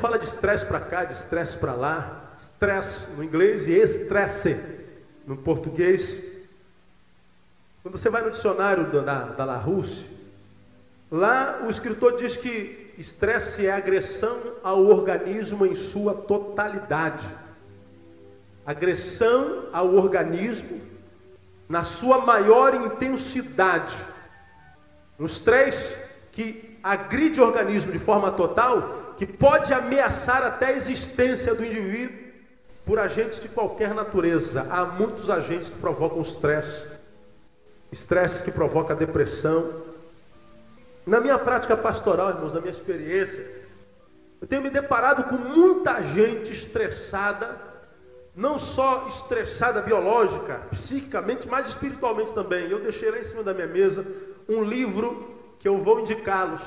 fala de estresse para cá, de estresse para lá, estresse no inglês e estresse no português. Quando você vai no dicionário da Larousse, lá o escritor diz que estresse é agressão ao organismo em sua totalidade. Agressão ao organismo na sua maior intensidade. Um estresse que agride o organismo de forma total, que pode ameaçar até a existência do indivíduo por agentes de qualquer natureza. Há muitos agentes que provocam estresse. Estresse que provoca depressão. Na minha prática pastoral, irmãos, na minha experiência, eu tenho me deparado com muita gente estressada, não só estressada biológica, psiquicamente, mas espiritualmente também. Eu deixei lá em cima da minha mesa um livro que eu vou indicá-los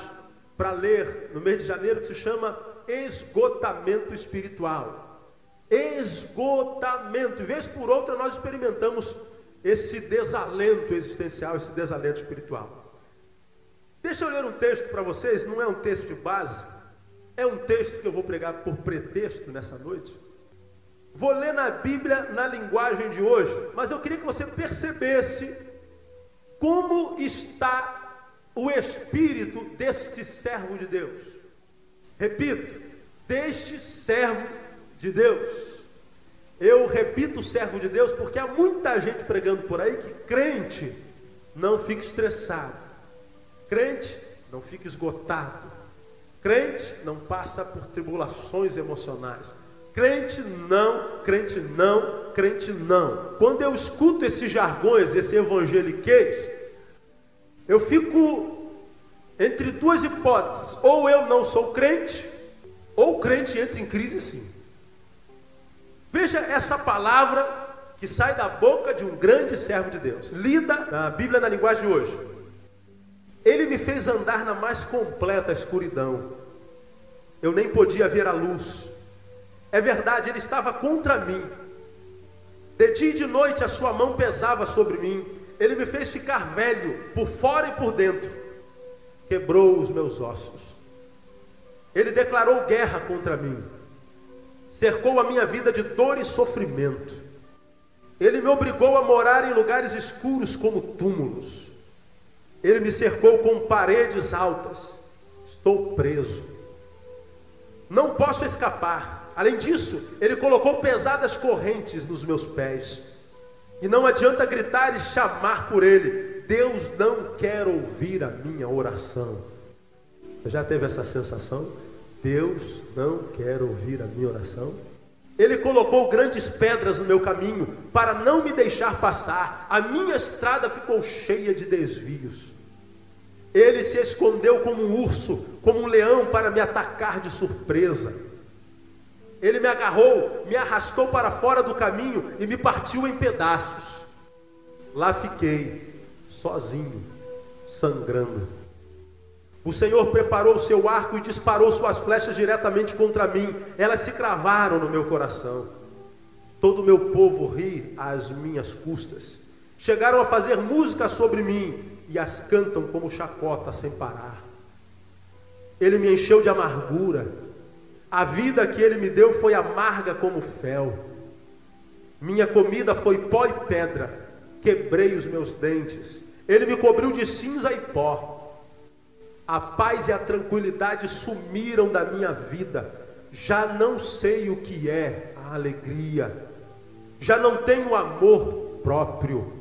para ler no mês de janeiro, que se chama Esgotamento Espiritual. Esgotamento. E vez por outra nós experimentamos esse desalento existencial, esse desalento espiritual. Deixa eu ler um texto para vocês, não é um texto de base, é um texto que eu vou pregar por pretexto nessa noite. Vou ler na Bíblia, na linguagem de hoje, mas eu queria que você percebesse como está o espírito deste servo de Deus. Repito, deste servo de Deus. Eu repito servo de Deus porque há muita gente pregando por aí que crente não fica estressado, crente não fica esgotado, crente não passa por tribulações emocionais, crente não, crente não, crente não. Quando eu escuto esses jargões, esse evangeliquez, eu fico entre duas hipóteses: ou eu não sou crente, ou o crente entra em crise sim. Veja essa palavra que sai da boca de um grande servo de Deus, lida na Bíblia na linguagem de hoje. Ele me fez andar na mais completa escuridão. Eu nem podia ver a luz. É verdade, ele estava contra mim. De dia e de noite a sua mão pesava sobre mim. Ele me fez ficar velho, por fora e por dentro. Quebrou os meus ossos. Ele declarou guerra contra mim. Cercou a minha vida de dor e sofrimento. Ele me obrigou a morar em lugares escuros como túmulos. Ele me cercou com paredes altas. Estou preso. Não posso escapar. Além disso, ele colocou pesadas correntes nos meus pés. E não adianta gritar e chamar por ele. Deus não quer ouvir a minha oração. Você já teve essa sensação? Deus não quer ouvir a minha oração? Ele colocou grandes pedras no meu caminho para não me deixar passar. A minha estrada ficou cheia de desvios. Ele se escondeu como um urso, como um leão para me atacar de surpresa. Ele me agarrou, me arrastou para fora do caminho e me partiu em pedaços. Lá fiquei, sozinho, sangrando. O Senhor preparou o seu arco e disparou suas flechas diretamente contra mim. Elas se cravaram no meu coração. Todo o meu povo ri às minhas custas. Chegaram a fazer música sobre mim e as cantam como chacota sem parar. Ele me encheu de amargura. A vida que ele me deu foi amarga como fel. Minha comida foi pó e pedra. Quebrei os meus dentes. Ele me cobriu de cinza e pó. A paz e a tranquilidade sumiram da minha vida. Já não sei o que é a alegria. Já não tenho amor próprio.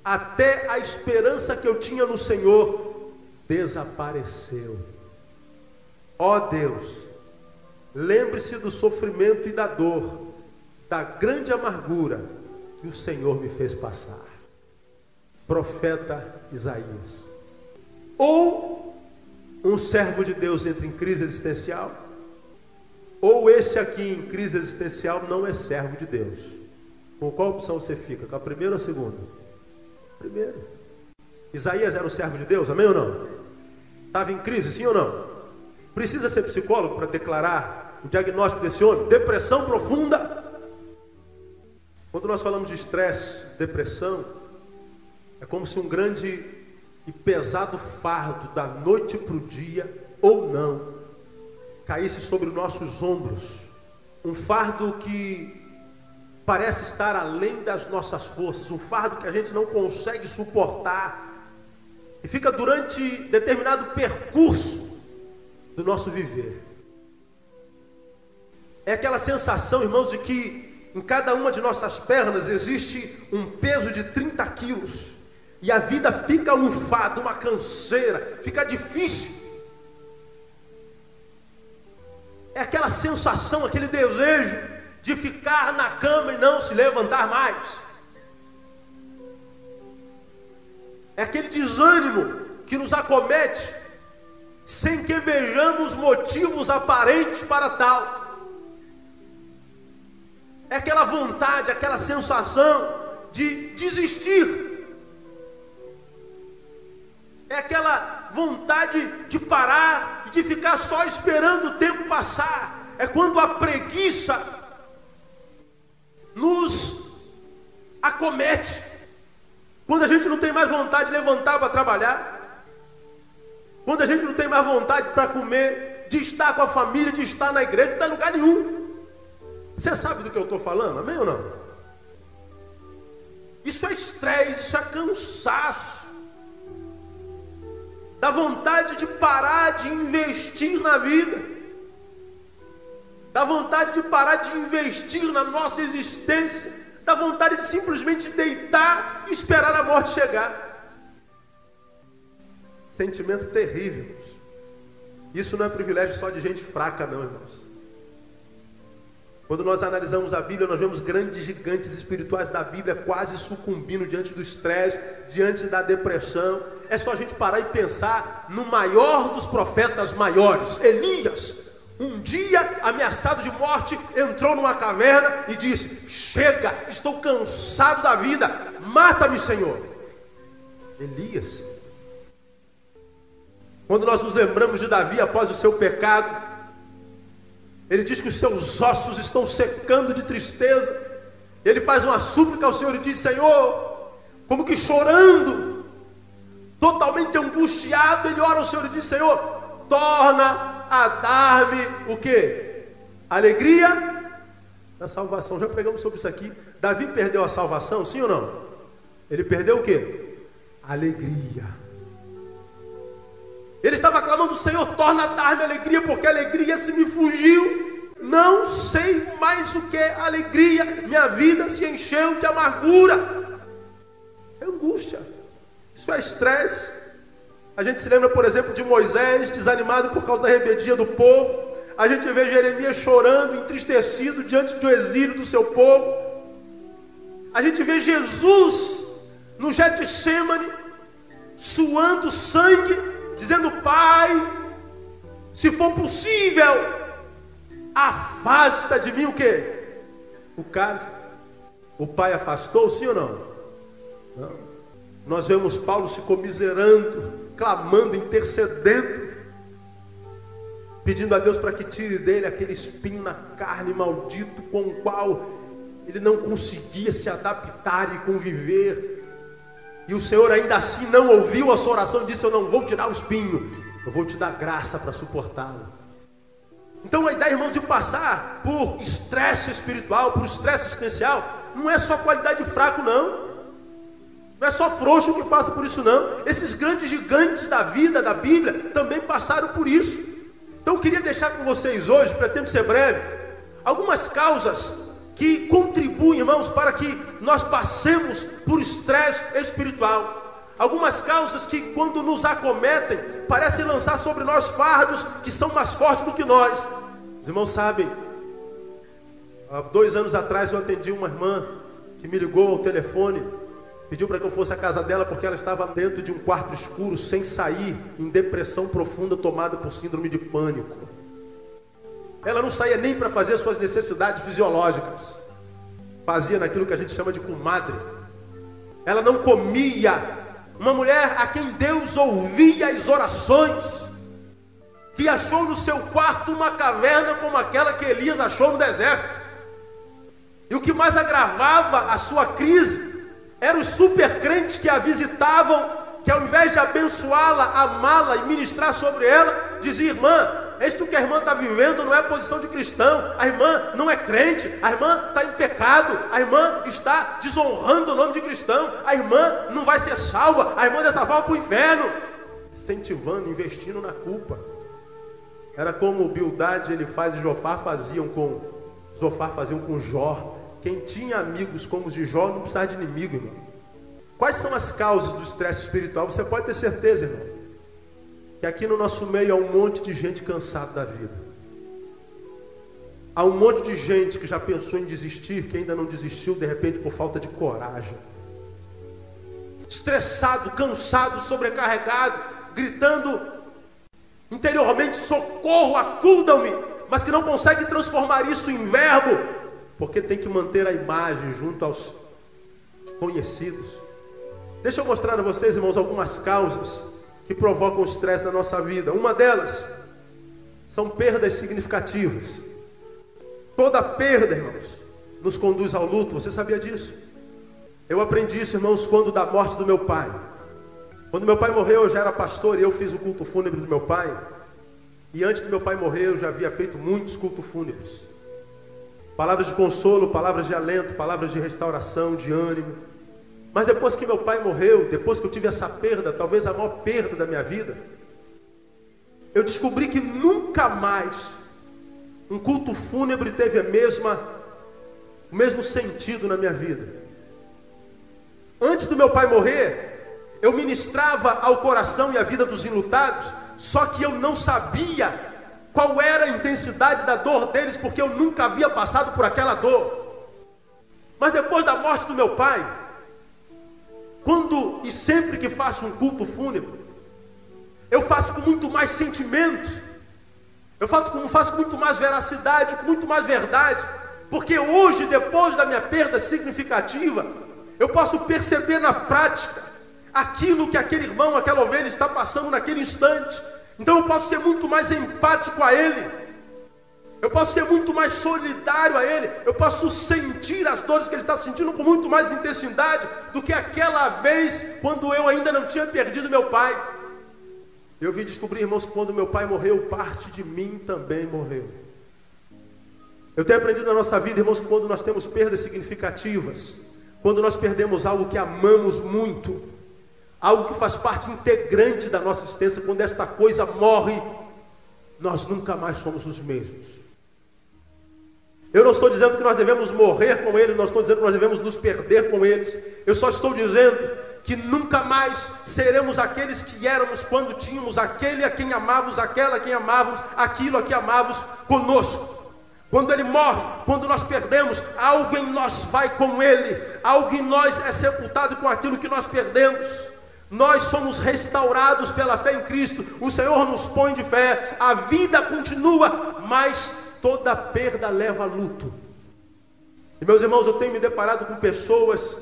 Até a esperança que eu tinha no Senhor desapareceu. Ó Deus, lembre-se do sofrimento e da dor, da grande amargura que o Senhor me fez passar. Profeta Isaías. Ou um servo de Deus entra em crise existencial, ou esse aqui em crise existencial não é servo de Deus. Com qual opção você fica? Com a primeira ou a segunda? Primeiro. Isaías era um servo de Deus, amém ou não? Estava em crise, sim ou não? Precisa ser psicólogo para declarar o diagnóstico desse homem? Depressão profunda. Quando nós falamos de estresse, depressão, é como se um grande e pesado fardo da noite para o dia, ou não, caísse sobre os nossos ombros, um fardo que parece estar além das nossas forças, um fardo que a gente não consegue suportar, e fica durante determinado percurso do nosso viver. É aquela sensação, irmãos, de que em cada uma de nossas pernas existe um peso de 30 quilos, e a vida fica um fardo, uma canseira, fica difícil. É aquela sensação, aquele desejo de ficar na cama e não se levantar mais. É aquele desânimo que nos acomete sem que vejamos motivos aparentes para tal. É aquela vontade, aquela sensação de desistir. É aquela vontade de parar e de ficar só esperando o tempo passar. É quando a preguiça nos acomete. Quando a gente não tem mais vontade de levantar para trabalhar. Quando a gente não tem mais vontade para comer, de estar com a família, de estar na igreja, de estar em lugar nenhum. Você sabe do que eu estou falando? Amém ou não? Isso é estresse, isso é cansaço. Dá vontade de parar de investir na vida. Dá vontade de parar de investir na nossa existência. Dá vontade de simplesmente deitar e esperar a morte chegar. Sentimento terrível. Isso não é privilégio só de gente fraca, não, irmãos. Quando nós analisamos a Bíblia, nós vemos grandes gigantes espirituais da Bíblia quase sucumbindo diante do estresse, diante da depressão. É só a gente parar e pensar no maior dos profetas maiores, Elias. Um dia, ameaçado de morte, entrou numa caverna e disse: chega, estou cansado da vida, mata-me, Senhor. Elias. Quando nós nos lembramos de Davi após o seu pecado, ele diz que os seus ossos estão secando de tristeza. Ele faz uma súplica ao Senhor e diz: Senhor, como que chorando, totalmente angustiado, ele ora ao Senhor e diz: Senhor, torna a dar-me o quê? Alegria da salvação. Já pregamos sobre isso aqui. Davi perdeu a salvação, sim ou não? Ele perdeu o quê? Alegria. Ele estava clamando: Senhor, torna a dar-me alegria, porque a alegria se me fugiu. Não sei mais o que é alegria. Minha vida se encheu de amargura. Isso é angústia. Isso é estresse. A gente se lembra, por exemplo, de Moisés desanimado por causa da rebeldia do povo. A gente vê Jeremias chorando, entristecido diante do exílio do seu povo. A gente vê Jesus no Getsemane, suando sangue, dizendo: Pai, se for possível, afasta de mim o quê? O cálice. O Pai afastou, sim ou não? Não. Nós vemos Paulo se comiserando, clamando, intercedendo, pedindo a Deus para que tire dele aquele espinho na carne maldito com o qual ele não conseguia se adaptar e conviver. E o Senhor ainda assim não ouviu a sua oração e disse: eu não vou tirar o espinho, eu vou te dar graça para suportá-lo. Então a ideia, irmãos, de passar por estresse espiritual, por estresse existencial, não é só qualidade de fraco, não. Não é só frouxo que passa por isso, não. Esses grandes gigantes da vida, da Bíblia, também passaram por isso. Então eu queria deixar com vocês hoje, pretendo ser breve, algumas causas que contribuem, irmãos, para que nós passemos por estresse espiritual. Algumas causas que, quando nos acometem, parecem lançar sobre nós fardos que são mais fortes do que nós. Os irmãos sabem, há 2 anos atrás eu atendi uma irmã que me ligou ao telefone, pediu para que eu fosse à casa dela porque ela estava dentro de um quarto escuro, sem sair, em depressão profunda, tomada por síndrome de pânico. Ela não saía nem para fazer suas necessidades fisiológicas. Fazia naquilo que a gente chama de comadre. Ela não comia. Uma mulher a quem Deus ouvia as orações, que achou no seu quarto uma caverna como aquela que Elias achou no deserto. E o que mais agravava a sua crise eram os supercrentes que a visitavam, que ao invés de abençoá-la, amá-la e ministrar sobre ela, dizia: irmã, Isto que a irmã está vivendo não é posição de cristão. A irmã não é crente. A irmã está em pecado. A irmã está desonrando o nome de cristão. A irmã não vai ser salva. A irmã dessa forma para o inferno. Incentivando, investindo na culpa. Era como Bildade ele faz e Zofar faziam com Jó. Quem tinha amigos como os de Jó não precisava de inimigo, irmão. Quais são as causas do estresse espiritual? Você pode ter certeza, irmão, que aqui no nosso meio há um monte de gente cansada da vida. Há um monte de gente que já pensou em desistir, que ainda não desistiu, de repente por falta de coragem. Estressado, cansado, sobrecarregado, gritando interiormente, socorro, acudam-me, mas que não consegue transformar isso em verbo, porque tem que manter a imagem junto aos conhecidos. Deixa eu mostrar a vocês, irmãos, algumas causas que provocam o estresse na nossa vida. Uma delas são perdas significativas. Toda perda, irmãos, nos conduz ao luto. Você sabia disso? Eu aprendi isso, irmãos, quando da morte do meu pai. Quando meu pai morreu, eu já era pastor e eu fiz o culto fúnebre do meu pai. E antes do meu pai morrer, eu já havia feito muitos cultos fúnebres. Palavras de consolo, palavras de alento, palavras de restauração, de ânimo. Mas depois que meu pai morreu, depois que eu tive essa perda, talvez a maior perda da minha vida, eu descobri que nunca mais um culto fúnebre teve o mesmo sentido na minha vida. Antes do meu pai morrer, eu ministrava ao coração e à vida dos enlutados, só que eu não sabia qual era a intensidade da dor deles, porque eu nunca havia passado por aquela dor. Mas depois da morte do meu pai, quando e sempre que faço um culto fúnebre, eu faço com muito mais sentimento, eu faço com muito mais veracidade, com muito mais verdade, porque hoje, depois da minha perda significativa, eu posso perceber na prática aquilo que aquele irmão, aquela ovelha está passando naquele instante. Então eu posso ser muito mais empático a ele, eu posso ser muito mais solidário a ele, eu posso sentir as dores que ele está sentindo com muito mais intensidade do que aquela vez quando eu ainda não tinha perdido meu pai. Eu vim descobrir, irmãos, que quando meu pai morreu, parte de mim também morreu. Eu tenho aprendido na nossa vida, irmãos, que quando nós temos perdas significativas, quando nós perdemos algo que amamos muito, algo que faz parte integrante da nossa existência, quando esta coisa morre, nós nunca mais somos os mesmos. Eu não estou dizendo que nós devemos morrer com eles, não estou dizendo que nós devemos nos perder com eles. Eu só estou dizendo que nunca mais seremos aqueles que éramos quando tínhamos aquele a quem amávamos, aquela a quem amávamos, aquilo a que amávamos conosco. Quando ele morre, quando nós perdemos, algo em nós vai com ele, algo em nós é sepultado com aquilo que nós perdemos. Nós somos restaurados pela fé em Cristo, o Senhor nos põe de fé, a vida continua, mas toda perda leva a luto. E meus irmãos, eu tenho me deparado com pessoas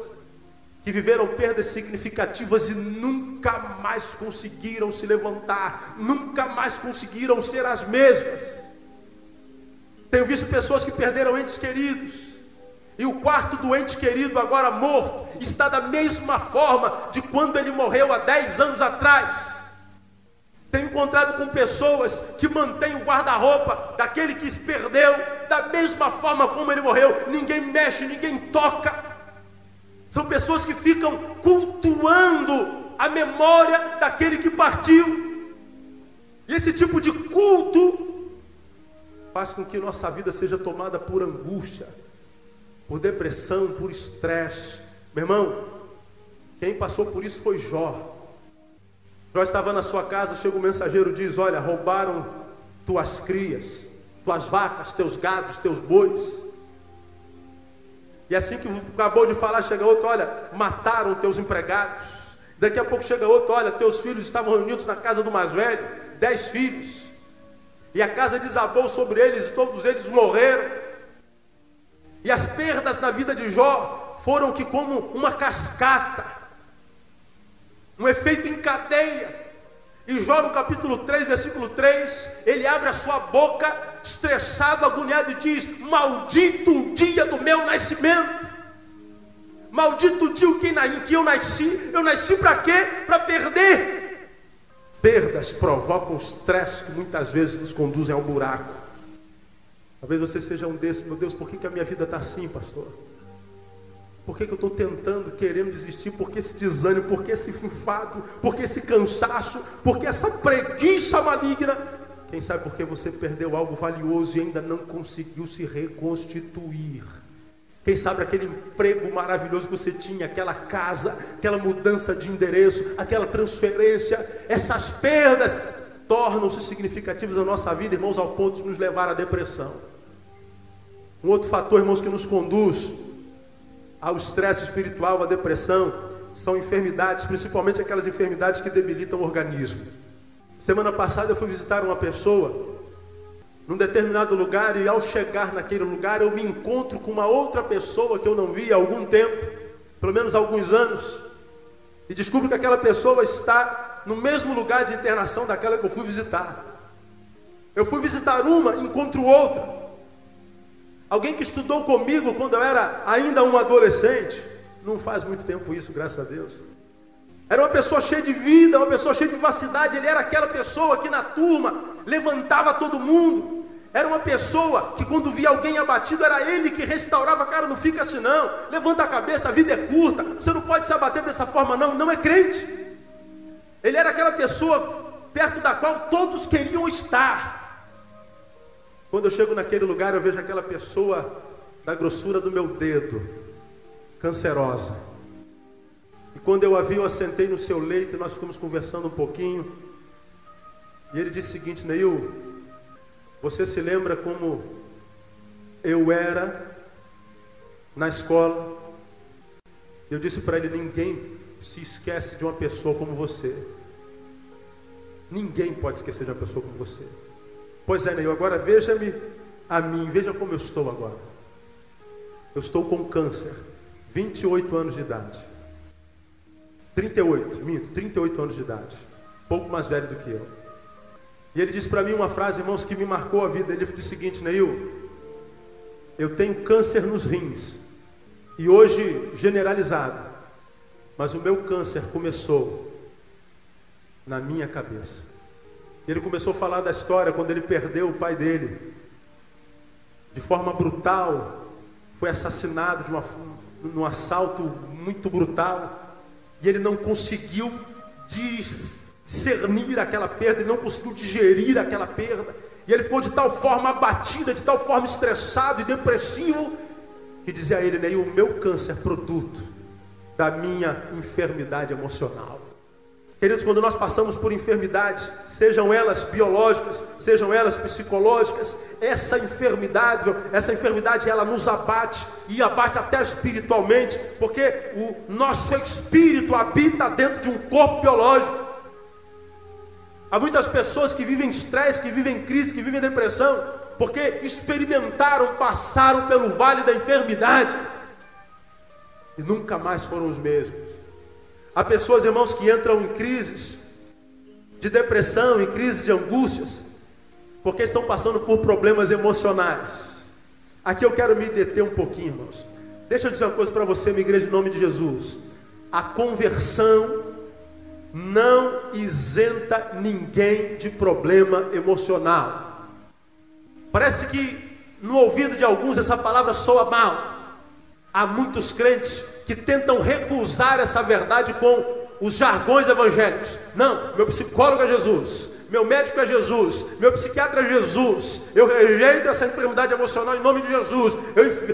que viveram perdas significativas e nunca mais conseguiram se levantar, nunca mais conseguiram ser as mesmas. Tenho visto pessoas que perderam entes queridos, e o quarto do ente querido, agora morto, está da mesma forma de quando ele morreu há 10 anos atrás. Tenho encontrado com pessoas que mantêm o guarda-roupa daquele que se perdeu, da mesma forma como ele morreu. Ninguém mexe, ninguém toca. São pessoas que ficam cultuando a memória daquele que partiu. E esse tipo de culto faz com que nossa vida seja tomada por angústia, por depressão, por estresse. Meu irmão, quem passou por isso foi Jó. Jó estava na sua casa, chega o mensageiro e diz: olha, roubaram tuas crias, tuas vacas, teus gados, teus bois. E assim que acabou de falar, chega outro: olha, mataram teus empregados. Daqui a pouco chega outro: olha, teus filhos estavam reunidos na casa do mais velho, 10 filhos. E a casa desabou sobre eles e todos eles morreram. E as perdas na vida de Jó foram que como uma cascata, um efeito em cadeia. E Jó no capítulo 3, versículo 3, ele abre a sua boca, estressado, agoniado, e diz: maldito o dia do meu nascimento, maldito o dia em que eu nasci para quê? Para perder. perdas provocam estresse que muitas vezes nos conduzem ao buraco. Talvez você seja um desses. Meu Deus, por que a minha vida está assim, pastor? Por que eu estou tentando, querendo desistir? Por que esse desânimo? Por que esse enfado? Por que esse cansaço? Por que essa preguiça maligna? Quem sabe porque você perdeu algo valioso e ainda não conseguiu se reconstituir. Quem sabe aquele emprego maravilhoso que você tinha, aquela casa, aquela mudança de endereço, aquela transferência, essas perdas tornam-se significativas na nossa vida, irmãos, ao ponto de nos levar à depressão. Um outro fator, irmãos, que nos conduz ao estresse espiritual, à depressão, são enfermidades, principalmente aquelas enfermidades que debilitam o organismo. Semana passada eu fui visitar uma pessoa num determinado lugar, e ao chegar naquele lugar eu me encontro com uma outra pessoa que eu não via há algum tempo, pelo menos há alguns anos, e descubro que aquela pessoa está no mesmo lugar de internação daquela que eu fui visitar. Eu fui visitar uma, encontro outra. Alguém que estudou comigo quando eu era ainda um adolescente, não faz muito tempo isso, graças a Deus. Era uma pessoa cheia de vida, uma pessoa cheia de vivacidade. Ele era aquela pessoa que na turma levantava todo mundo. Era uma pessoa que quando via alguém abatido, era ele que restaurava. Cara, não fica assim não, levanta a cabeça, a vida é curta, você não pode se abater dessa forma não, não é crente. Ele era aquela pessoa perto da qual todos queriam estar. Quando eu chego naquele lugar, eu vejo aquela pessoa da grossura do meu dedo, cancerosa. E quando eu a vi, eu assentei no seu leito e nós ficamos conversando um pouquinho. E ele disse o seguinte: Neil, você se lembra como eu era na escola? Eu disse para ele: ninguém se esquece de uma pessoa como você. Ninguém pode esquecer de uma pessoa como você. Pois é, Neil, agora veja-me a mim, veja como eu estou agora. Eu estou com câncer, 28 anos de idade. 38 anos de idade. Pouco mais velho do que eu. E ele disse para mim uma frase, irmãos, que me marcou a vida. Ele disse o seguinte: Neil, eu tenho câncer nos rins. E hoje generalizado. Mas o meu câncer começou na minha cabeça. Ele começou a falar da história quando ele perdeu o pai dele. De forma brutal. Foi assassinado num assalto muito brutal. E ele não conseguiu discernir aquela perda, ele não conseguiu digerir aquela perda. E ele ficou de tal forma abatida, de tal forma estressado e depressivo, que dizia a ele: Neil, o meu câncer é produto da minha enfermidade emocional. Queridos, quando nós passamos por enfermidades, sejam elas biológicas, sejam elas psicológicas, essa enfermidade ela nos abate, e abate até espiritualmente, porque o nosso espírito habita dentro de um corpo biológico. Há muitas pessoas que vivem estresse, que vivem crise, que vivem depressão, porque experimentaram, passaram pelo vale da enfermidade, e nunca mais foram os mesmos. Há pessoas, irmãos, que entram em crises de depressão, em crises de angústias, porque estão passando por problemas emocionais. Aqui eu quero me deter um pouquinho, irmãos. Deixa eu dizer uma coisa para você, minha igreja, em nome de Jesus. A conversão não isenta ninguém de problema emocional. Parece que no ouvido de alguns essa palavra soa mal. Há muitos crentes que tentam recusar essa verdade com os jargões evangélicos. Não, meu psicólogo é Jesus, meu médico é Jesus, meu psiquiatra é Jesus. Eu rejeito essa enfermidade emocional em nome de Jesus.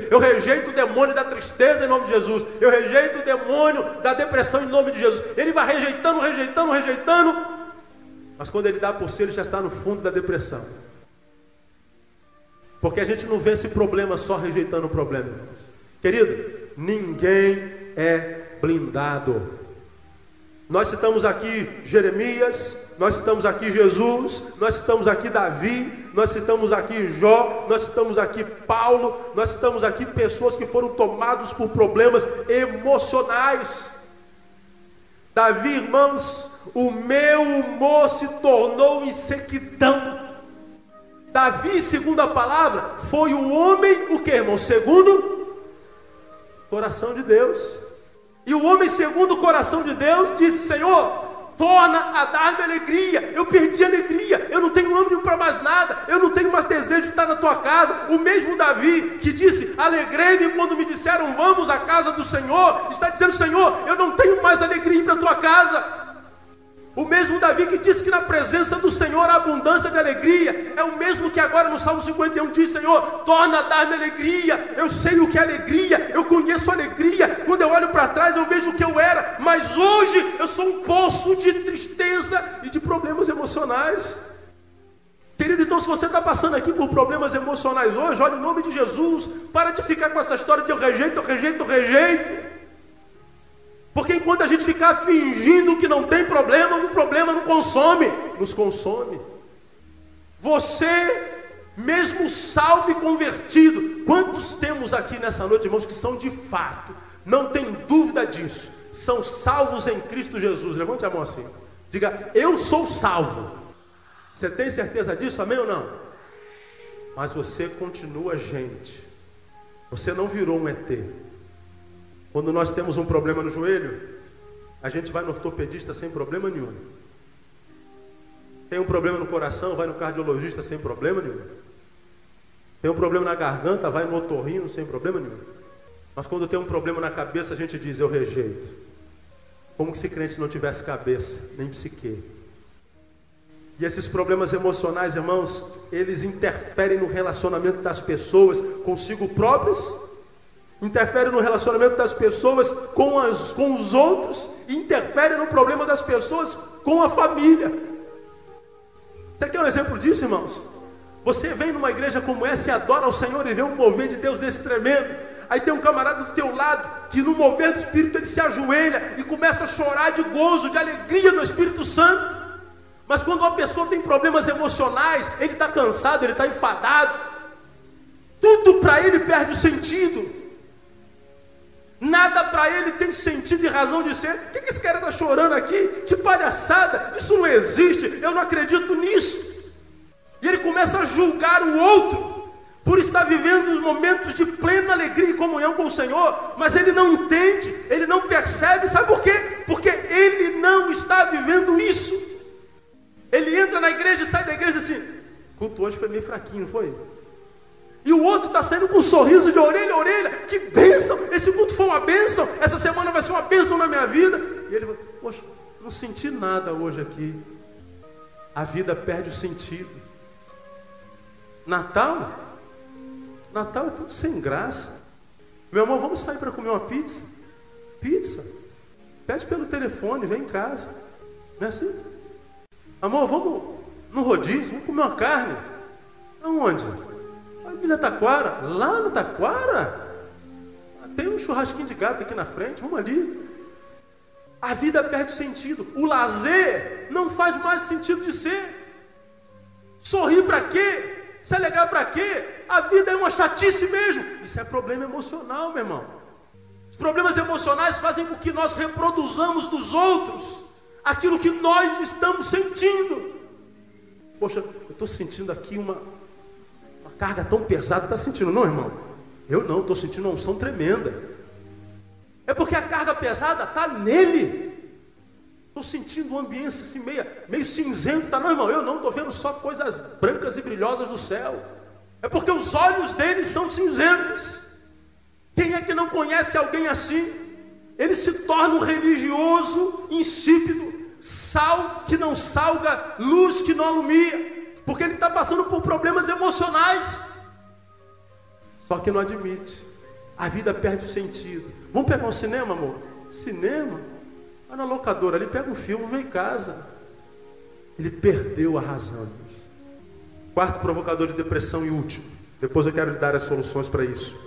Eu rejeito o demônio da tristeza em nome de Jesus. Eu rejeito o demônio da depressão em nome de Jesus. Ele vai rejeitando, mas quando ele dá por si, ele já está no fundo da depressão. Porque a gente não vence problema só rejeitando o problema, irmãos. Querido, ninguém é blindado. Nós citamos aqui Jeremias, nós citamos aqui Jesus, nós citamos aqui Davi, nós citamos aqui Jó, nós citamos aqui Paulo, nós citamos aqui pessoas que foram tomadas por problemas emocionais. Davi, irmãos, o meu humor se tornou em sequidão. Davi, segundo a palavra, foi o homem, o que, irmão? Segundo o coração de Deus. E o homem segundo o coração de Deus disse: Senhor, torna a dar-me alegria. Eu perdi a alegria, eu não tenho ânimo para mais nada, eu não tenho mais desejo de estar na tua casa. O mesmo Davi que disse, alegrei-me quando me disseram, vamos à casa do Senhor, está dizendo, Senhor, eu não tenho mais alegria para a tua casa. O mesmo Davi que disse que na presença do Senhor há abundância de alegria, é o mesmo que agora no Salmo 51 diz, Senhor, torna a dar-me alegria. Eu sei o que é alegria, eu conheço a alegria. Quando eu olho para trás eu vejo o que eu era, mas hoje eu sou um poço de tristeza e de problemas emocionais. Querido, então se você está passando aqui por problemas emocionais hoje, olha, em nome de Jesus, para de ficar com essa história de eu rejeito. Porque enquanto a gente ficar fingindo que não tem problema, o problema nos consome. Você, mesmo salvo e convertido, quantos temos aqui nessa noite, irmãos, que são de fato, não tem dúvida disso, são salvos em Cristo Jesus? Levante a mão assim, diga, eu sou salvo. Você tem certeza disso, amém ou não? Mas você continua gente, você não virou um ET. Quando nós temos um problema no joelho, a gente vai no ortopedista sem problema nenhum. Tem um problema no coração, vai no cardiologista sem problema nenhum. Tem um problema na garganta, vai no otorrino sem problema nenhum. Mas quando tem um problema na cabeça, a gente diz, eu rejeito. Como que se crente não tivesse cabeça, nem psique. E esses problemas emocionais, irmãos, eles interferem no relacionamento das pessoas consigo próprios, interfere no relacionamento das pessoas com os outros, interfere no problema das pessoas com a família. Você quer um exemplo disso, irmãos? Você vem numa igreja como essa e adora ao Senhor e vê um mover de Deus desse tremendo. Aí tem um camarada do teu lado que no mover do Espírito ele se ajoelha e começa a chorar de gozo, de alegria do Espírito Santo. Mas quando uma pessoa tem problemas emocionais, ele está cansado, ele está enfadado, tudo para ele perde o sentido. Nada para ele tem sentido e razão de ser. O que esse cara está chorando aqui? Que palhaçada, isso não existe, eu não acredito nisso. E ele começa a julgar o outro por estar vivendo momentos de plena alegria e comunhão com o Senhor, mas ele não entende, ele não percebe, sabe por quê? Porque ele não está vivendo isso. Ele entra na igreja e sai da igreja assim, o culto hoje foi meio fraquinho, não foi? E o outro está saindo com um sorriso de orelha a orelha, que bênção, esse culto foi uma bênção, essa semana vai ser uma bênção na minha vida. E ele fala, poxa, não senti nada hoje aqui. A vida perde o sentido. Natal é tudo sem graça. Meu amor, vamos sair para comer uma pizza? Pizza? Pede pelo telefone, vem em casa. Não é assim? Amor, vamos no rodízio, vamos comer uma carne. Aonde? Ali na Taquara. Lá na Taquara? Tem um churrasquinho de gato aqui na frente, vamos ali. A vida perde sentido. O lazer não faz mais sentido de ser. Sorrir para quê? Se alegar para quê? A vida é uma chatice mesmo. Isso é problema emocional, meu irmão. Os problemas emocionais fazem com que nós reproduzamos dos outros aquilo que nós estamos sentindo. Poxa, eu estou sentindo aqui uma carga tão pesada. Está sentindo não, irmão? Eu não, estou sentindo uma unção tremenda. É porque a carga pesada está nele. Estou sentindo um ambiente assim meio cinzento. Tá? Não, irmão, eu não estou vendo só coisas brancas e brilhosas do céu. É porque os olhos dele são cinzentos. Quem é que não conhece alguém assim? Ele se torna um religioso insípido, sal que não salga, luz que não alumia, porque ele está passando por problemas emocionais. Só que não admite. A vida perde o sentido. Vamos pegar um cinema, amor? Cinema? Vai na locadora ali, pega um filme, vem em casa. Ele perdeu a razão. Quarto provocador de depressão e último. Depois eu quero lhe dar as soluções para isso.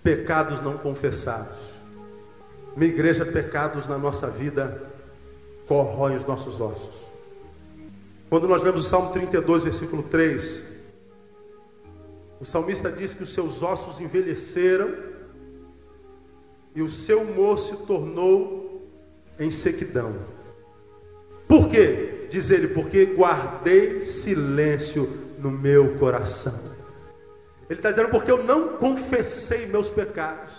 Pecados não confessados. Minha igreja, pecados na nossa vida corroem os nossos ossos. Quando nós lemos o Salmo 32, versículo 3, o salmista diz que os seus ossos envelheceram e o seu humor se tornou em sequidão. Por quê? Diz ele, porque guardei silêncio no meu coração. Ele está dizendo, porque eu não confessei meus pecados.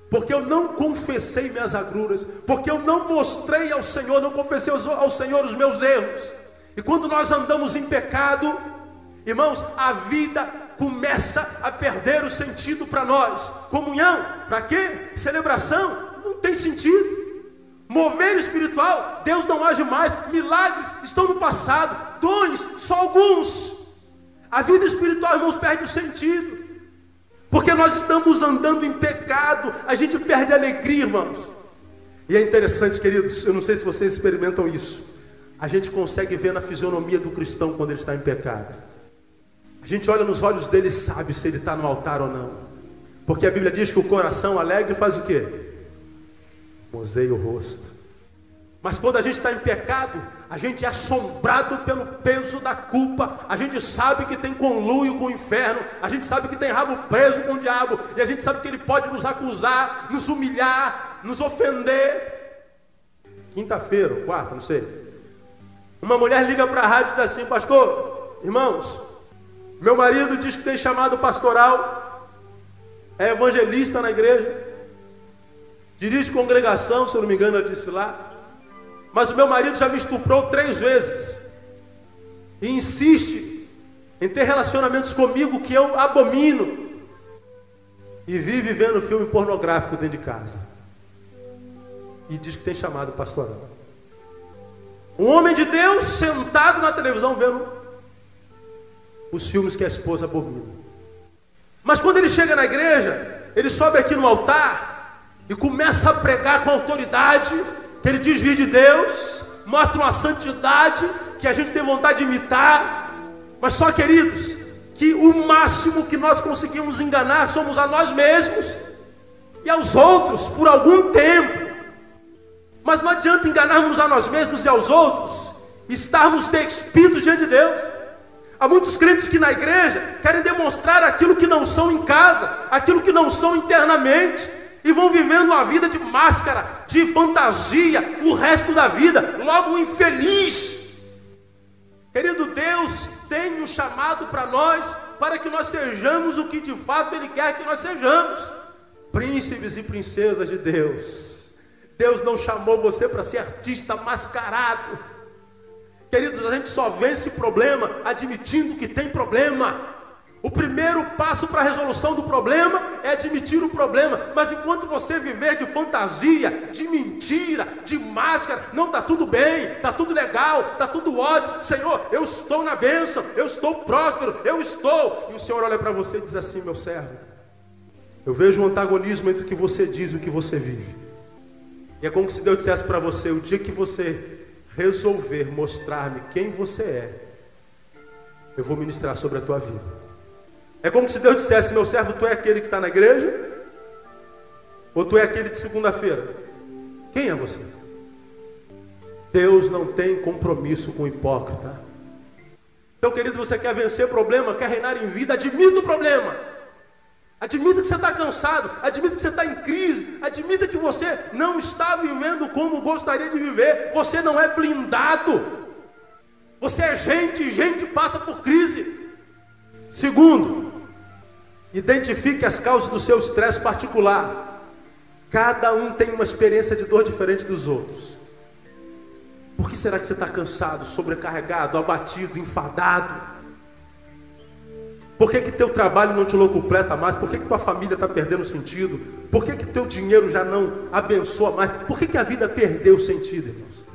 porque eu não confessei minhas agruras, porque eu não mostrei ao Senhor, não confessei ao Senhor os meus erros. E quando nós andamos em pecado, irmãos, a vida começa a perder o sentido para nós. Comunhão, para quê? Celebração, não tem sentido. Mover espiritual, Deus não age mais. Milagres estão no passado, dons, só alguns. A vida espiritual, irmãos, perde o sentido, porque nós estamos andando em pecado, a gente perde a alegria, irmãos. E é interessante, queridos, eu não sei se vocês experimentam isso, a gente consegue ver na fisionomia do cristão quando ele está em pecado. A gente olha nos olhos dele e sabe se ele está no altar ou não, porque a Bíblia diz que o coração alegre faz o quê? Moseia o rosto. Mas quando a gente está em pecado, a gente é assombrado pelo peso da culpa. A gente sabe que tem conluio com o inferno, a gente sabe que tem rabo preso com o diabo, e a gente sabe que ele pode nos acusar, nos humilhar, nos ofender. Quinta-feira, quarta, não sei, uma mulher liga para a rádio e diz assim: pastor, irmãos, meu marido diz que tem chamado pastoral, é evangelista na igreja, dirige congregação, se eu não me engano ela disse lá, mas o meu marido já me estuprou 3 vezes e insiste em ter relacionamentos comigo que eu abomino, e vive vendo filme pornográfico dentro de casa, e diz que tem chamado pastoral. Um homem de Deus sentado na televisão vendo os filmes que a esposa abomina. Mas quando ele chega na igreja, ele sobe aqui no altar e começa a pregar com autoridade, que ele diz vir de Deus, mostra uma santidade que a gente tem vontade de imitar. Mas só, queridos, que o máximo que nós conseguimos enganar somos a nós mesmos e aos outros por algum tempo. Mas não adianta enganarmos a nós mesmos e aos outros e estarmos despidos diante de Deus. Há muitos crentes que na igreja querem demonstrar aquilo que não são em casa, aquilo que não são internamente, e vão vivendo uma vida de máscara, de fantasia, o resto da vida, logo infeliz. Querido, Deus tem um chamado para nós, para que nós sejamos o que de fato Ele quer que nós sejamos, príncipes e princesas de Deus. Deus não chamou você para ser artista mascarado. Queridos, a gente só vence problema admitindo que tem problema. O primeiro passo para a resolução do problema é admitir o problema. Mas enquanto você viver de fantasia, de mentira, de máscara, não, está tudo bem, está tudo legal, está tudo ótimo, Senhor, eu estou na bênção, eu estou próspero, eu estou. E o Senhor olha para você e diz assim: meu servo, eu vejo um antagonismo entre o que você diz e o que você vive. E é como se Deus dissesse para você: o dia que você resolver mostrar-me quem você é, eu vou ministrar sobre a tua vida. É como se Deus dissesse: meu servo, tu é aquele que está na igreja? Ou tu é aquele de segunda-feira? Quem é você? Deus não tem compromisso com o hipócrita. Então, querido, você quer vencer problema, quer reinar em vida, admita o problema. Admita que você está cansado, admita que você está em crise, admita que você não está vivendo como gostaria de viver. Você não é blindado. Você é gente, e gente passa por crise. Segundo, identifique as causas do seu estresse particular. Cada um tem uma experiência de dor diferente dos outros. Por que será que você está cansado, sobrecarregado, abatido, enfadado? Por que teu trabalho não te locupleta mais? Por que tua família está perdendo sentido? Por que teu dinheiro já não abençoa mais? Por que a vida perdeu sentido, irmãos?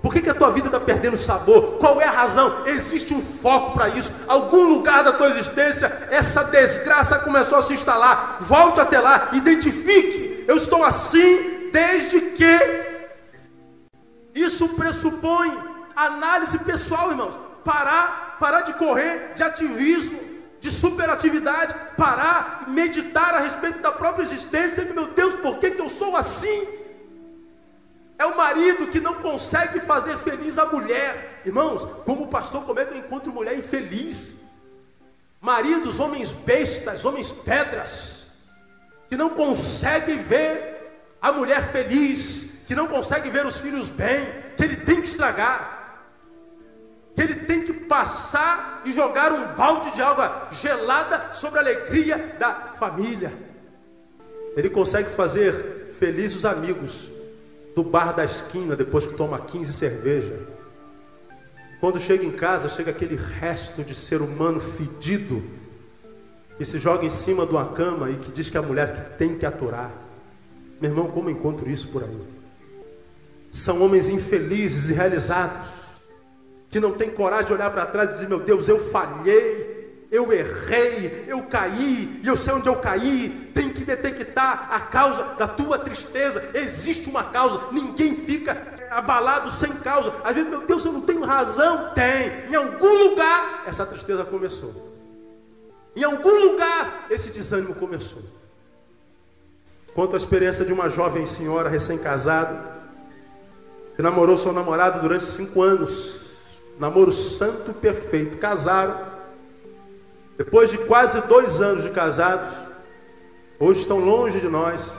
Por que a tua vida está perdendo sabor? Qual é a razão? Existe um foco para isso. Algum lugar da tua existência, essa desgraça começou a se instalar. Volte até lá, identifique. Eu estou assim desde que... Isso pressupõe análise pessoal, irmãos. Parar de correr de ativismo, de superatividade, parar, meditar a respeito da própria existência. Meu Deus, por que eu sou assim? É o marido que não consegue fazer feliz a mulher. Irmãos, como pastor, como é que eu encontro mulher infeliz? Maridos, homens bestas, homens pedras, que não conseguem ver a mulher feliz, que não conseguem ver os filhos bem, que ele tem que estragar, que ele tem que passar e jogar um balde de água gelada sobre a alegria da família. Ele consegue fazer felizes os amigos do bar da esquina depois que toma 15 cervejas. Quando chega em casa, chega aquele resto de ser humano fedido que se joga em cima de uma cama e que diz que é a mulher que tem que aturar. Meu irmão, como eu encontro isso por aí? São homens infelizes e realizados, que não têm coragem de olhar para trás e dizer: meu Deus, eu falhei, eu errei, eu caí, e eu sei onde eu caí. Tem que detectar a causa da tua tristeza. Existe uma causa, ninguém fica abalado sem causa. Às vezes, meu Deus, eu não tenho razão. Tem, em algum lugar essa tristeza começou. Em algum lugar esse desânimo começou. Conto a experiência de uma jovem senhora recém-casada, que namorou seu namorado durante 5 anos. Namoro santo, perfeito. Casaram. Depois de quase 2 anos de casados, hoje estão longe de nós.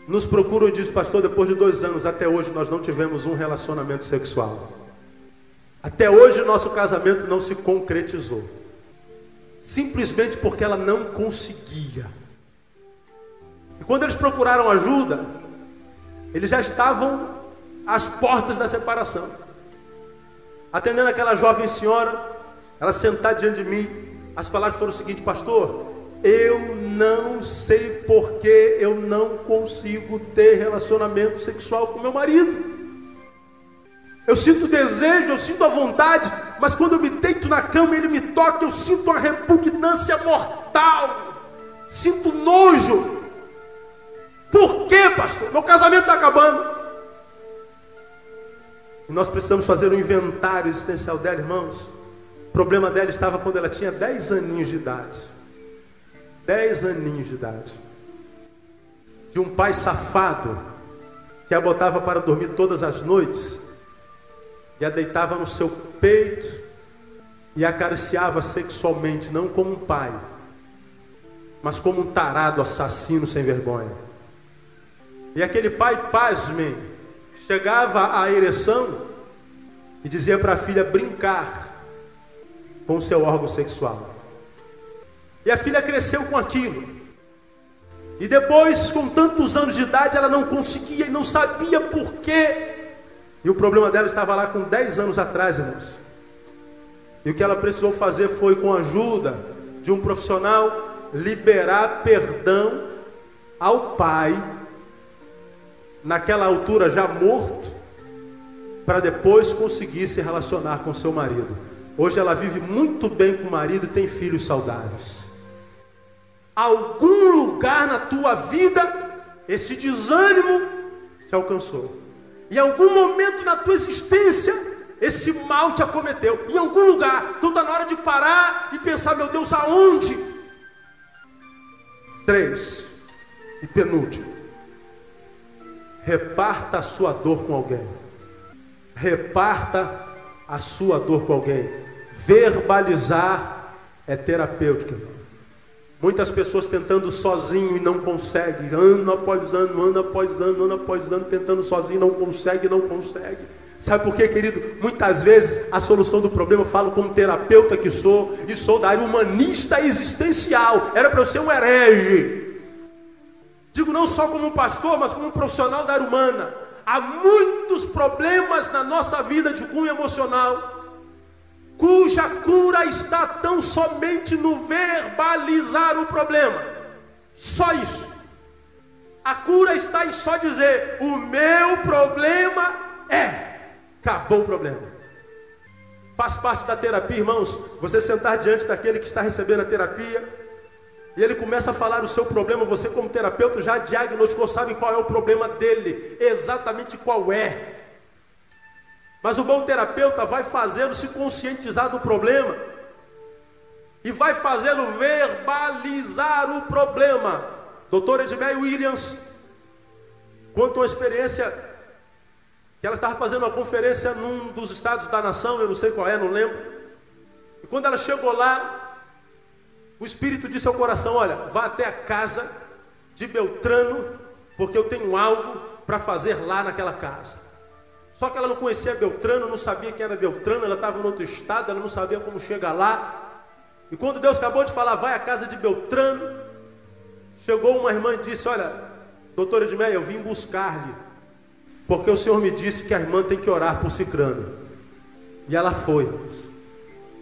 Nos procuram e diz: pastor, depois de 2 anos, até hoje nós não tivemos um relacionamento sexual. Até hoje nosso casamento não se concretizou. Simplesmente porque ela não conseguia. E quando eles procuraram ajuda, eles já estavam às portas da separação. Atendendo aquela jovem senhora, ela sentada diante de mim, as palavras foram o seguinte: pastor, eu não sei porque eu não consigo ter relacionamento sexual com meu marido. Eu sinto desejo, eu sinto a vontade, mas quando eu me deito na cama e ele me toca, eu sinto uma repugnância mortal, sinto nojo. Por quê, pastor? Meu casamento está acabando. E nós precisamos fazer um inventário existencial dela, irmãos. O problema dela estava quando ela tinha 10 aninhos de idade. 10 aninhos de idade. De um pai safado, que a botava para dormir todas as noites, e a deitava no seu peito, e a acariciava sexualmente, não como um pai, mas como um tarado assassino sem vergonha. E aquele pai, pasmem, chegava à ereção e dizia para a filha brincar com o seu órgão sexual. E a filha cresceu com aquilo. E depois, com tantos anos de idade, ela não conseguia e não sabia por quê. E o problema dela estava lá com 10 anos atrás, irmãos. E o que ela precisou fazer foi, com a ajuda de um profissional, liberar perdão ao pai, naquela altura já morto, para depois conseguir se relacionar com seu marido. Hoje ela vive muito bem com o marido e tem filhos saudáveis. Algum lugar na tua vida esse desânimo te alcançou. Em algum momento na tua existência esse mal te acometeu. Em algum lugar. Então está na hora de parar e pensar: meu Deus, aonde? 3. E penúltimo. Reparta a sua dor com alguém. Reparta a sua dor com alguém. Verbalizar é terapêutico, irmão. Muitas pessoas tentando sozinho e não conseguem. Ano após ano, ano após ano, ano após ano, tentando sozinho, não consegue, não consegue. Sabe por quê, querido? Muitas vezes a solução do problema, eu falo como terapeuta que sou, e sou da área humanista existencial. Era para eu ser um herege. Digo não só como um pastor, mas como um profissional da área humana. Há muitos problemas na nossa vida de cunho emocional, cuja cura está tão somente no verbalizar o problema. Só isso. A cura está em só dizer: o meu problema é. Acabou o problema. Faz parte da terapia, irmãos, você sentar diante daquele que está recebendo a terapia, e ele começa a falar o seu problema. Você, como terapeuta, já diagnosticou, sabe qual é o problema dele, exatamente qual é. Mas o bom terapeuta vai fazê-lo se conscientizar do problema e vai fazê-lo verbalizar o problema. Doutora Edmeia Williams conta uma experiência que ela estava fazendo uma conferência num dos estados da nação, eu não sei qual é, não lembro. E quando ela chegou lá, o Espírito disse ao coração: olha, vá até a casa de Beltrano, porque eu tenho algo para fazer lá naquela casa. Só que ela não conhecia Beltrano, não sabia quem era Beltrano, ela estava em outro estado, ela não sabia como chegar lá. E quando Deus acabou de falar: vai à casa de Beltrano, Chegou uma irmã e disse: olha, doutora Edmeia, eu vim buscar-lhe, porque o Senhor me disse que a irmã tem que orar por cicrano. E ela foi,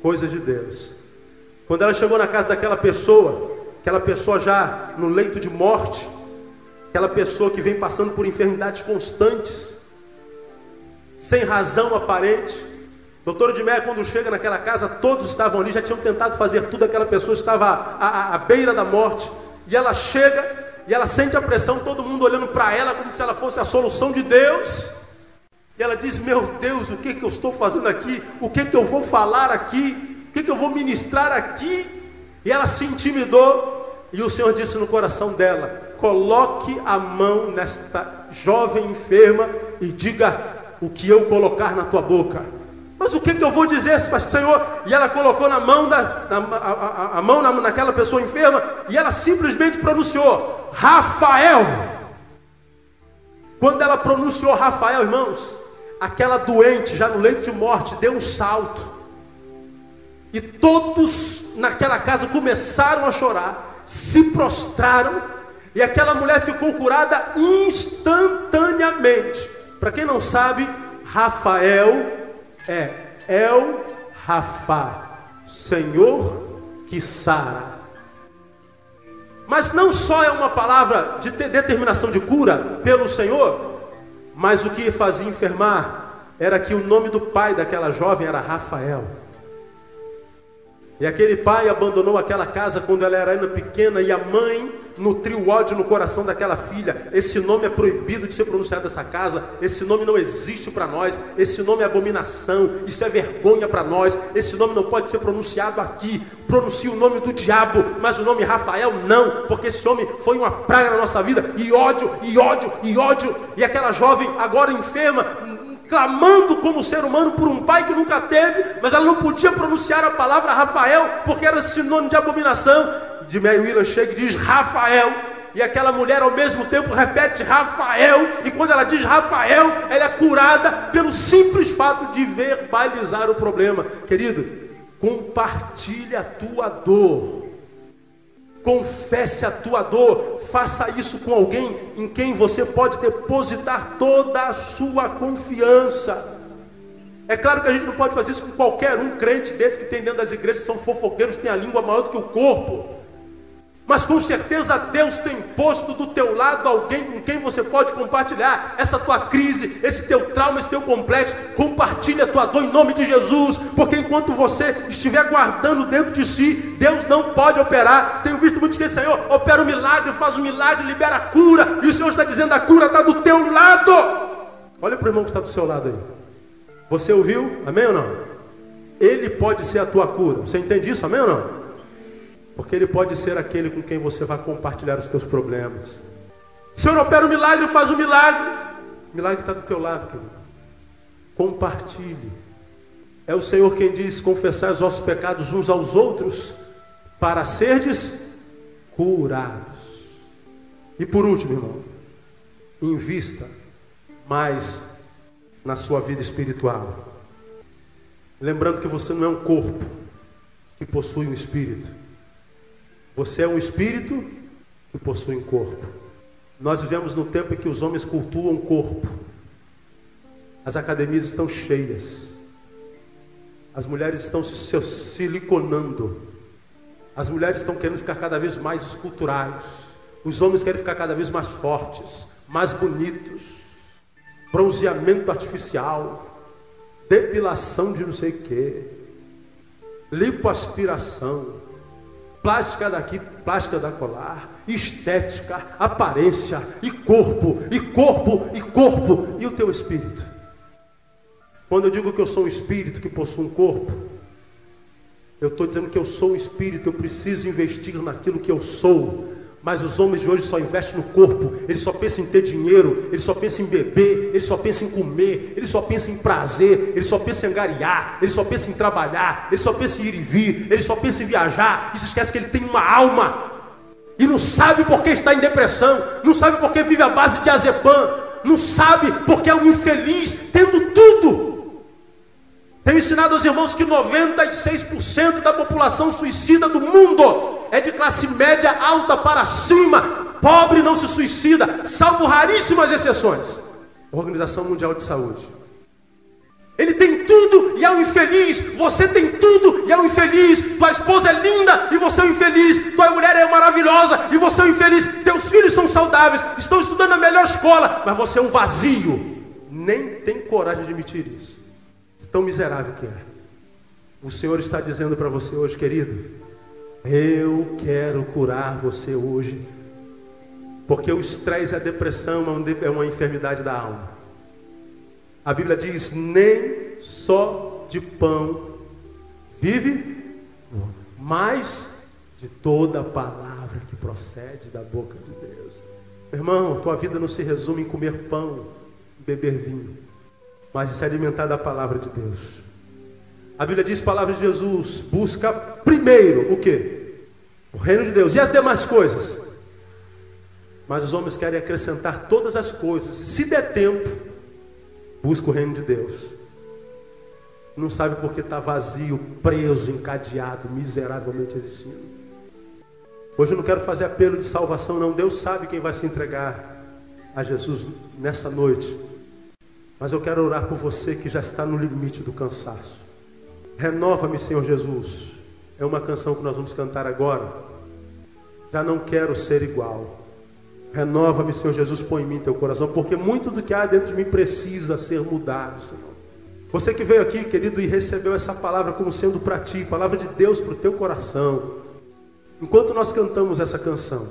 coisa de Deus. Quando ela chegou na casa daquela pessoa, aquela pessoa já no leito de morte, aquela pessoa que vem passando por enfermidades constantes, sem razão aparente. Doutor Edmeia, quando chega naquela casa, todos estavam ali, já tinham tentado fazer tudo, aquela pessoa estava à beira da morte. E ela chega, e ela sente a pressão, todo mundo olhando para ela, como se ela fosse a solução de Deus. E ela diz: meu Deus, o que eu estou fazendo aqui? O que eu vou falar aqui? O que eu vou ministrar aqui? E ela se intimidou, e o Senhor disse no coração dela: coloque a mão nesta jovem enferma e diga o que eu colocar na tua boca. Mas o que eu vou dizer, Senhor? E ela colocou na mão a mão naquela pessoa enferma, e ela simplesmente pronunciou: Rafael. Quando ela pronunciou Rafael, irmãos, aquela doente já no leito de morte deu um salto, e todos naquela casa começaram a chorar, se prostraram, e aquela mulher ficou curada instantaneamente. Para quem não sabe, Rafael é El Rafa, Senhor que sara. Mas não só é uma palavra de determinação de cura pelo Senhor, mas o que fazia enfermar era que o nome do pai daquela jovem era Rafael. E aquele pai abandonou aquela casa quando ela era ainda pequena, e a mãe nutriu ódio no coração daquela filha. Esse nome é proibido de ser pronunciado nessa casa, esse nome não existe para nós, esse nome é abominação, isso é vergonha para nós, esse nome não pode ser pronunciado aqui. Pronuncia o nome do diabo, mas o nome Rafael não, porque esse homem foi uma praga na nossa vida, e ódio, e ódio, e ódio. E aquela jovem agora enferma, clamando como ser humano por um pai que nunca teve, mas ela não podia pronunciar a palavra Rafael, porque era sinônimo de abominação. De Meio Willa chega e diz Rafael, e aquela mulher ao mesmo tempo repete Rafael, e quando ela diz Rafael, ela é curada pelo simples fato de verbalizar o problema. Querido, compartilhe a tua dor, confesse a tua dor, faça isso com alguém em quem você pode depositar toda a sua confiança. É claro que a gente não pode fazer isso com qualquer um crente desse que tem dentro das igrejas, que são fofoqueiros, tem a língua maior do que o corpo. Mas com certeza Deus tem posto do teu lado alguém com quem você pode compartilhar essa tua crise, esse teu trauma, esse teu complexo. Compartilha a tua dor em nome de Jesus, porque enquanto você estiver guardando dentro de si, Deus não pode operar. Tenho visto muitos que, Senhor, opera um milagre, faz um milagre, libera a cura, e o Senhor está dizendo: a cura está do teu lado. Olha para o irmão que está do seu lado aí. Você ouviu? Amém ou não? Ele pode ser a tua cura. Você entende isso? Amém ou não? Porque ele pode ser aquele com quem você vai compartilhar os teus problemas. O Senhor opera um milagre, faz um milagre. O milagre está do teu lado, querido. Compartilhe. É o Senhor quem diz: confessai os vossos pecados uns aos outros, para serdes curados. E por último, irmão, invista mais na sua vida espiritual. Lembrando que você não é um corpo que possui um espírito. Você é um espírito que possui um corpo. Nós vivemos no tempo em que os homens cultuam o corpo. As academias estão cheias. As mulheres estão se siliconando. As mulheres estão querendo ficar cada vez mais esculturais. Os homens querem ficar cada vez mais fortes, mais bonitos. Bronzeamento artificial, depilação de não sei o que, lipoaspiração, plástica daqui, plástica da colar, estética, aparência, e corpo, e corpo, e corpo. E o teu espírito? Quando eu digo que eu sou um espírito que possui um corpo, eu estou dizendo que eu sou um espírito, eu preciso investir naquilo que eu sou. Mas os homens de hoje só investem no corpo, eles só pensam em ter dinheiro, eles só pensam em beber, eles só pensam em comer, eles só pensam em prazer, eles só pensam em angariar, eles só pensam em trabalhar, eles só pensam em ir e vir, eles só pensam em viajar, e se esquece que ele tem uma alma, e não sabe por que está em depressão, não sabe por que vive à base de azepam, não sabe porque é um infeliz, tendo tudo. Tenho ensinado aos irmãos que 96% da população suicida do mundo é de classe média alta para cima. Pobre não se suicida, salvo raríssimas exceções. Organização Mundial de Saúde. Ele tem tudo e é um infeliz. Você tem tudo e é um infeliz. Tua esposa é linda e você é um infeliz. Tua mulher é maravilhosa e você é um infeliz. Teus filhos são saudáveis, estão estudando na melhor escola, mas você é um vazio. Nem tem coragem de admitir isso. Tão miserável que é. O Senhor está dizendo para você hoje, querido, eu quero curar você hoje, porque o estresse e a depressão é uma enfermidade da alma. A Bíblia diz, nem só de pão vive, mas de toda a palavra que procede da boca de Deus. Meu irmão, tua vida não se resume em comer pão, beber vinho, mas se alimentar da palavra de Deus. A Bíblia diz, palavra de Jesus, busca primeiro o quê? O reino de Deus e as demais coisas. Mas os homens querem acrescentar todas as coisas. E se der tempo, busca o reino de Deus. Não sabe porque está vazio, preso, encadeado, miseravelmente existindo. Hoje eu não quero fazer apelo de salvação, não. Deus sabe quem vai se entregar a Jesus nessa noite. Mas eu quero orar por você que já está no limite do cansaço. Renova-me, Senhor Jesus. É uma canção que nós vamos cantar agora. Já não quero ser igual. Renova-me, Senhor Jesus, põe em mim teu coração, porque muito do que há dentro de mim precisa ser mudado, Senhor. Você que veio aqui, querido, e recebeu essa palavra como sendo para ti, palavra de Deus para o teu coração. Enquanto nós cantamos essa canção,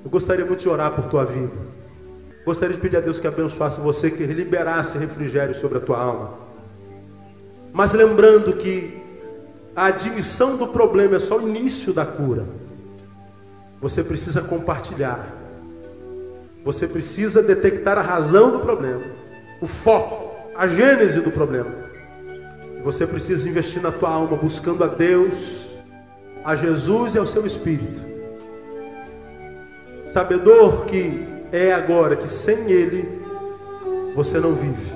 eu gostaria muito de orar por tua vida. Gostaria de pedir a Deus que abençoasse você, que liberasse refrigério sobre a tua alma. Mas lembrando que a admissão do problema é só o início da cura. Você precisa compartilhar. Você precisa detectar a razão do problema, o foco, a gênese do problema. Você precisa investir na tua alma, buscando a Deus, a Jesus e ao seu Espírito. Sabedor que é agora que sem Ele você não vive.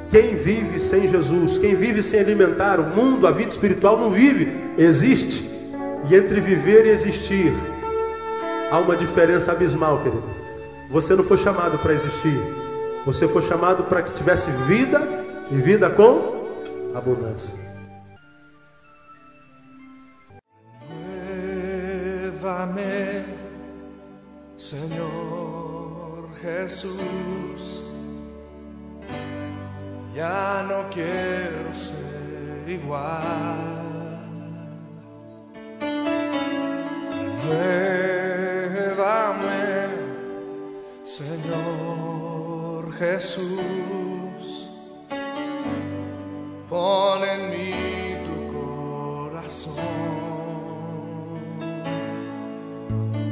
Quem vive sem Jesus, quem vive sem alimentar o mundo, a vida espiritual, não vive, existe. E entre viver e existir há uma diferença abismal, querido. Você não foi chamado para existir, você foi chamado para que tivesse vida e vida com abundância. Llévame, Señor Jesús, ya no quiero ser igual. Llévame, Señor Jesús, pon en mí tu corazón.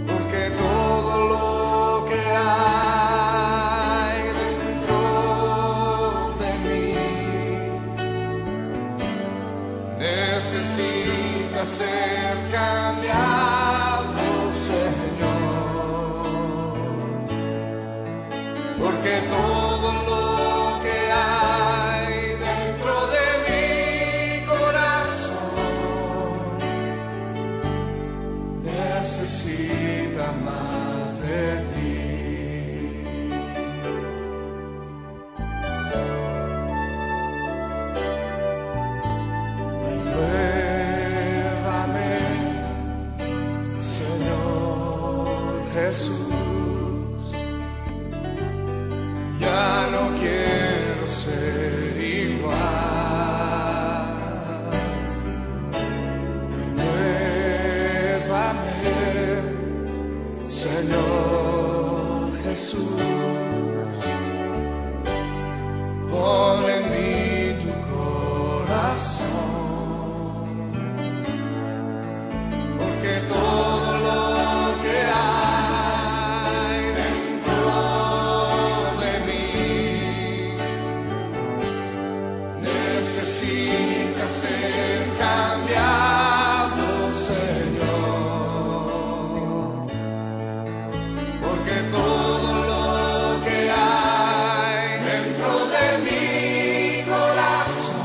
Porque todo lo que hay dentro de mí necesita ser cambiado, Señor. Porque todo lo que hay dentro de mi corazón necesita más de ti. Llévame, Señor Jesús, ya no quiero ser igual. Llévame, Señor Jesús, pon en mí tu corazón. Porque todo lo que hay dentro de mí necesita ser cambiado, Señor. Porque todo lo que hay dentro de mi corazón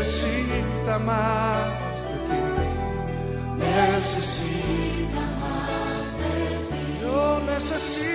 necesita más de ti. Necesita más de ti. Yo necesito